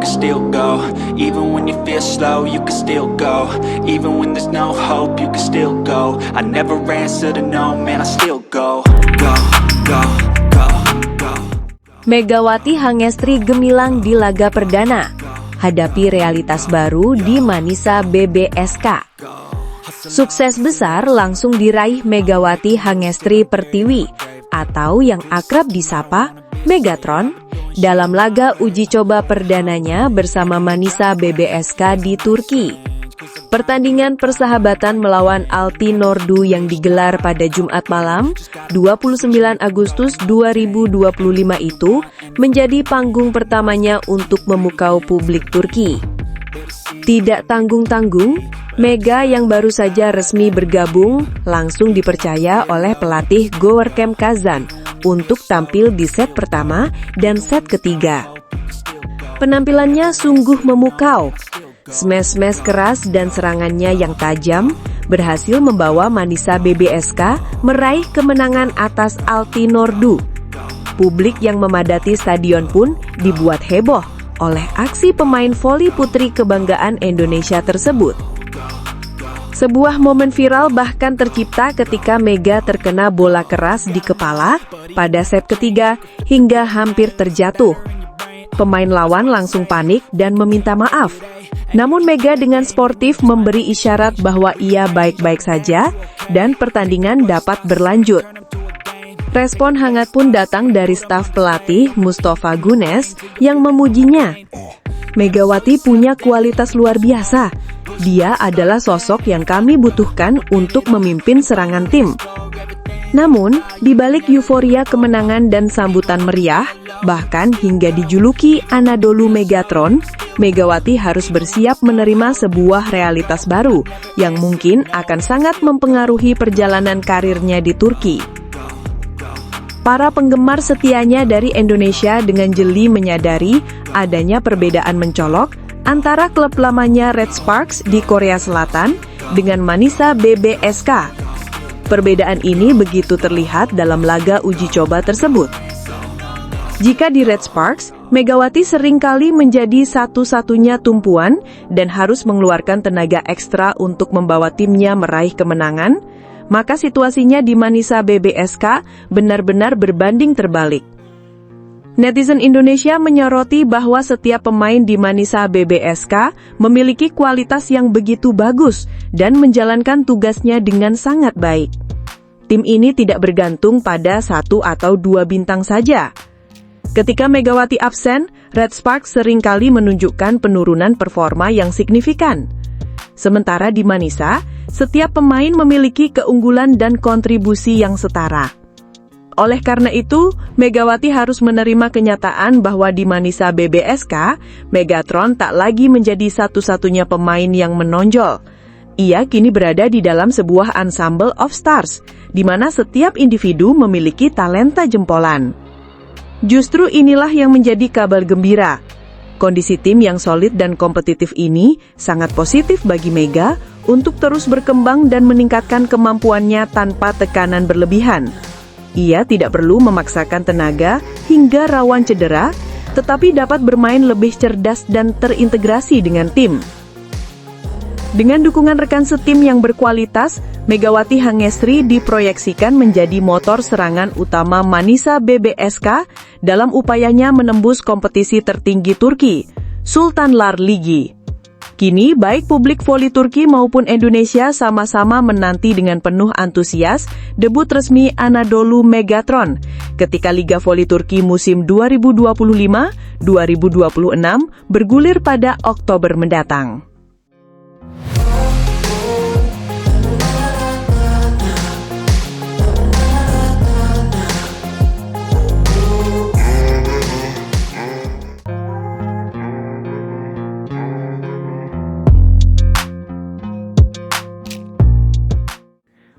can still go. Even when you feel slow, you can still go. Even when there's no hope, you can still go. I never answer to no, man, I still go. Go, go, go, go. Megawati Hangestri gemilang di laga perdana, hadapi realitas baru di Manisa BBSK. Sukses besar langsung diraih Megawati Hangestri Pertiwi atau yang akrab disapa Megatron dalam laga uji coba perdananya bersama Manisa BBSK di Turki. Pertandingan persahabatan melawan Altinordu yang digelar pada Jumat malam 29 Agustus 2025 itu menjadi panggung pertamanya untuk memukau publik Turki. Tidak tanggung-tanggung, Mega yang baru saja resmi bergabung langsung dipercaya oleh pelatih Görkem Kazan untuk tampil di set pertama dan set ketiga. Penampilannya sungguh memukau. Smash-smash keras dan serangannya yang tajam berhasil membawa Manisa BBSK meraih kemenangan atas Altinordu. Publik yang memadati stadion pun dibuat heboh oleh aksi pemain voli putri kebanggaan Indonesia tersebut. Sebuah momen viral bahkan tercipta ketika Mega terkena bola keras di kepala pada set ketiga hingga hampir terjatuh. Pemain lawan langsung panik dan meminta maaf. Namun Mega dengan sportif memberi isyarat bahwa ia baik-baik saja dan pertandingan dapat berlanjut. Respon hangat pun datang dari staf pelatih Mustafa Gunes yang memujinya. Megawati punya kualitas luar biasa. Dia adalah sosok yang kami butuhkan untuk memimpin serangan tim. Namun, di balik euforia kemenangan dan sambutan meriah, bahkan hingga dijuluki Anadolu Megatron, Megawati harus bersiap menerima sebuah realitas baru yang mungkin akan sangat mempengaruhi perjalanan karirnya di Turki. Para penggemar setianya dari Indonesia dengan jeli menyadari adanya perbedaan mencolok antara klub lamanya Red Sparks di Korea Selatan dengan Manisa BBSK. Perbedaan ini begitu terlihat dalam laga uji coba tersebut. Jika di Red Sparks, Megawati seringkali menjadi satu-satunya tumpuan dan harus mengeluarkan tenaga ekstra untuk membawa timnya meraih kemenangan, maka situasinya di Manisa BBSK benar-benar berbanding terbalik. Netizen Indonesia menyoroti bahwa setiap pemain di Manisa BBSK memiliki kualitas yang begitu bagus dan menjalankan tugasnya dengan sangat baik. Tim ini tidak bergantung pada satu atau dua bintang saja. Ketika Megawati absen, Red Sparks seringkali menunjukkan penurunan performa yang signifikan. Sementara di Manisa, setiap pemain memiliki keunggulan dan kontribusi yang setara. Oleh karena itu, Megawati harus menerima kenyataan bahwa di Manisa BBSK, Megatron tak lagi menjadi satu-satunya pemain yang menonjol. Ia kini berada di dalam sebuah ensemble of stars, di mana setiap individu memiliki talenta jempolan. Justru inilah yang menjadi kabar gembira. Kondisi tim yang solid dan kompetitif ini sangat positif bagi Mega untuk terus berkembang dan meningkatkan kemampuannya tanpa tekanan berlebihan. Ia tidak perlu memaksakan tenaga hingga rawan cedera, tetapi dapat bermain lebih cerdas dan terintegrasi dengan tim. Dengan dukungan rekan setim yang berkualitas, Megawati Hangestri diproyeksikan menjadi motor serangan utama Manisa BBSK dalam upayanya menembus kompetisi tertinggi Turki, Sultanlar Ligi. Kini, baik publik voli Turki maupun Indonesia sama-sama menanti dengan penuh antusias debut resmi Anadolu Megatron ketika Liga Voli Turki musim 2025-2026 bergulir pada Oktober mendatang.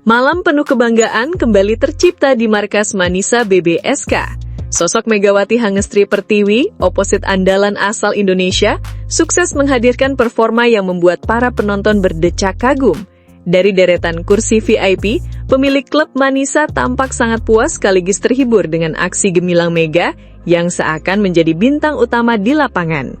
Malam penuh kebanggaan kembali tercipta di markas Manisa BBSK. Sosok Megawati Hangestri Pertiwi, oposit andalan asal Indonesia, sukses menghadirkan performa yang membuat para penonton berdecak kagum. Dari deretan kursi VIP, pemilik klub Manisa tampak sangat puas sekaligus terhibur dengan aksi gemilang Mega yang seakan menjadi bintang utama di lapangan.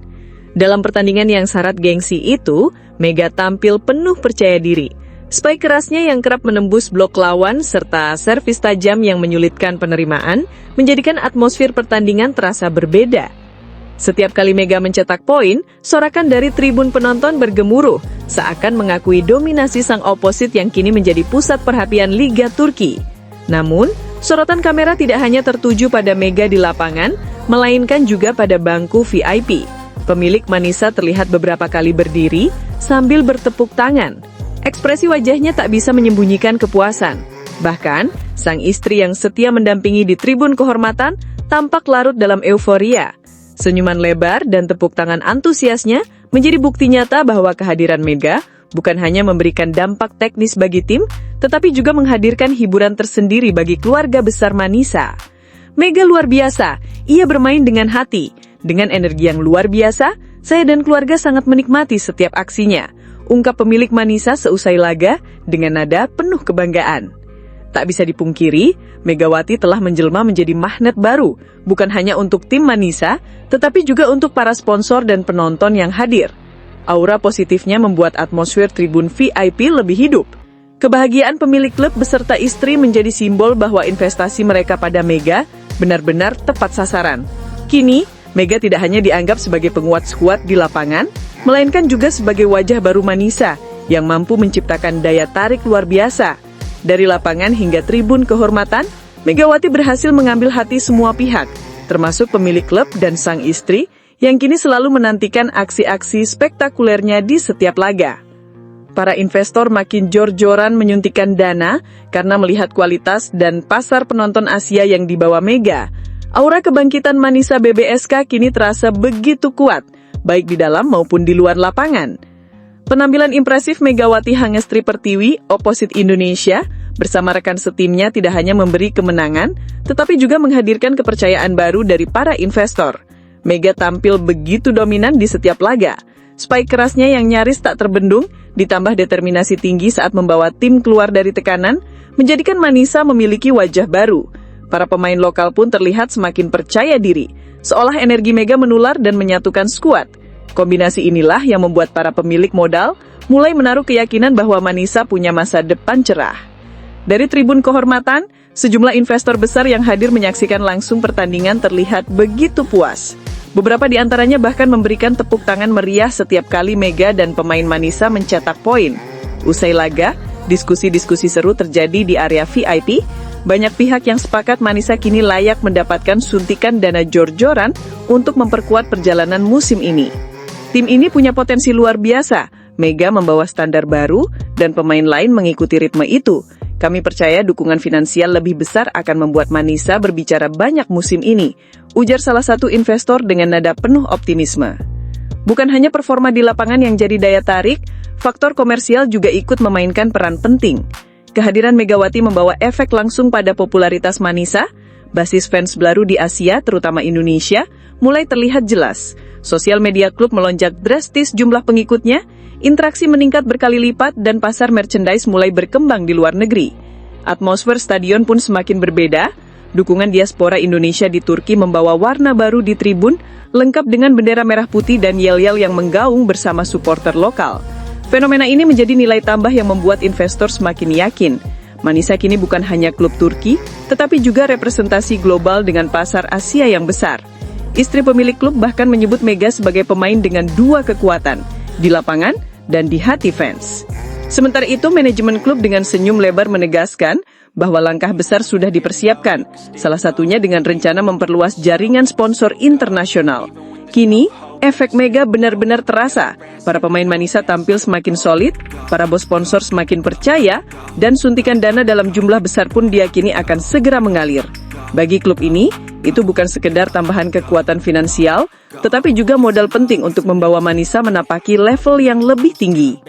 Dalam pertandingan yang syarat gengsi itu, Mega tampil penuh percaya diri. Spike kerasnya yang kerap menembus blok lawan serta servis tajam yang menyulitkan penerimaan menjadikan atmosfer pertandingan terasa berbeda. Setiap kali Mega mencetak poin, sorakan dari tribun penonton bergemuruh, seakan mengakui dominasi sang oposit yang kini menjadi pusat perhatian Liga Turki. Namun, sorotan kamera tidak hanya tertuju pada Mega di lapangan, melainkan juga pada bangku VIP. Pemilik Manisa terlihat beberapa kali berdiri sambil bertepuk tangan. Ekspresi wajahnya tak bisa menyembunyikan kepuasan. Bahkan, sang istri yang setia mendampingi di tribun kehormatan tampak larut dalam euforia. Senyuman lebar dan tepuk tangan antusiasnya menjadi bukti nyata bahwa kehadiran Mega bukan hanya memberikan dampak teknis bagi tim, tetapi juga menghadirkan hiburan tersendiri bagi keluarga besar Manisa. Mega luar biasa, ia bermain dengan hati. Dengan energi yang luar biasa, saya dan keluarga sangat menikmati setiap aksinya, ungkap pemilik Manisa seusai laga dengan nada penuh kebanggaan. Tak bisa dipungkiri, Megawati telah menjelma menjadi magnet baru, bukan hanya untuk tim Manisa, tetapi juga untuk para sponsor dan penonton yang hadir. Aura positifnya membuat atmosfer tribun VIP lebih hidup. Kebahagiaan pemilik klub beserta istri menjadi simbol bahwa investasi mereka pada Mega benar-benar tepat sasaran. Kini, Mega tidak hanya dianggap sebagai penguat skuad di lapangan, melainkan juga sebagai wajah baru Manisa yang mampu menciptakan daya tarik luar biasa. Dari lapangan hingga tribun kehormatan, Megawati berhasil mengambil hati semua pihak, termasuk pemilik klub dan sang istri yang kini selalu menantikan aksi-aksi spektakulernya di setiap laga. Para investor makin jor-joran menyuntikkan dana karena melihat kualitas dan pasar penonton Asia yang dibawa Mega. Aura kebangkitan Manisa BBSK kini terasa begitu kuat, baik di dalam maupun di luar lapangan. Penampilan impresif Megawati Hangestri Pertiwi, oposit Indonesia, bersama rekan setimnya tidak hanya memberi kemenangan, tetapi juga menghadirkan kepercayaan baru dari para investor. Mega tampil begitu dominan di setiap laga. Spike kerasnya yang nyaris tak terbendung, ditambah determinasi tinggi saat membawa tim keluar dari tekanan, menjadikan Manisa memiliki wajah baru. Para pemain lokal pun terlihat semakin percaya diri, seolah energi Mega menular dan menyatukan skuad. Kombinasi inilah yang membuat para pemilik modal mulai menaruh keyakinan bahwa Manisa punya masa depan cerah. Dari tribun kehormatan, sejumlah investor besar yang hadir menyaksikan langsung pertandingan terlihat begitu puas. Beberapa di antaranya bahkan memberikan tepuk tangan meriah setiap kali Mega dan pemain Manisa mencetak poin. Usai laga, diskusi-diskusi seru terjadi di area VIP. Banyak pihak yang sepakat Manisa kini layak mendapatkan suntikan dana jor-joran untuk memperkuat perjalanan musim ini. Tim ini punya potensi luar biasa. Mega membawa standar baru dan pemain lain mengikuti ritme itu. Kami percaya dukungan finansial lebih besar akan membuat Manisa berbicara banyak musim ini, ujar salah satu investor dengan nada penuh optimisme. Bukan hanya performa di lapangan yang jadi daya tarik, faktor komersial juga ikut memainkan peran penting. Kehadiran Megawati membawa efek langsung pada popularitas Manisa. Basis fans baru di Asia, terutama Indonesia, mulai terlihat jelas. Sosial media klub melonjak drastis jumlah pengikutnya, interaksi meningkat berkali lipat, dan pasar merchandise mulai berkembang di luar negeri. Atmosfer stadion pun semakin berbeda. Dukungan diaspora Indonesia di Turki membawa warna baru di tribun, lengkap dengan bendera merah putih dan yel-yel yang menggaung bersama supporter lokal. Fenomena ini menjadi nilai tambah yang membuat investor semakin yakin. Manisa kini bukan hanya klub Turki, tetapi juga representasi global dengan pasar Asia yang besar. Istri pemilik klub bahkan menyebut Mega sebagai pemain dengan dua kekuatan, di lapangan dan di hati fans. Sementara itu, manajemen klub dengan senyum lebar menegaskan bahwa langkah besar sudah dipersiapkan, salah satunya dengan rencana memperluas jaringan sponsor internasional. Kini, efek Mega benar-benar terasa. Para pemain Manisa tampil semakin solid, para bos sponsor semakin percaya, dan suntikan dana dalam jumlah besar pun diyakini akan segera mengalir. Bagi klub ini, itu bukan sekedar tambahan kekuatan finansial, tetapi juga modal penting untuk membawa Manisa menapaki level yang lebih tinggi.